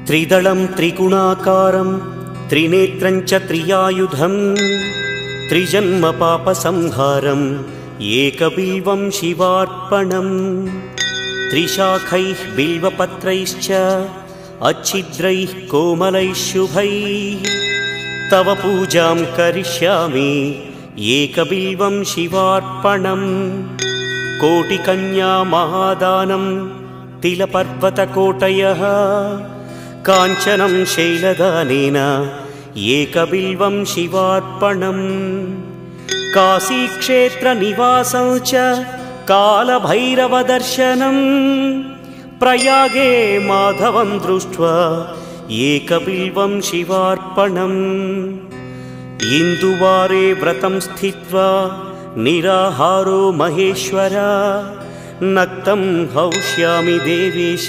त्रिदलं त्रिगुणाकारं त्रिनेत्रं च त्रियायुधं त्रिजन्म पापसंहारं एकबिल्वं शिवार्पणं त्रिशाखैः बिल्वपत्रैश्च अच्छिद्रैः कोमलैः शुभैः तव पूजां करिष्यामि एकबिल्वं शिवार्पणं कोटिकन्या महादानं तिलपर्वतकोटयः काञ्चनं शैलदानेन एकबिल्वं शिवार्पणं काशीक्षेत्रनिवासं च कालभैरवदर्शनं प्रयागे माधवं दृष्ट्वा एकबिल्वं शिवार्पणम् इन्दुवारे व्रतं स्थित्वा निराहारो महेश्वर नक्तं हौष्यामि देवेश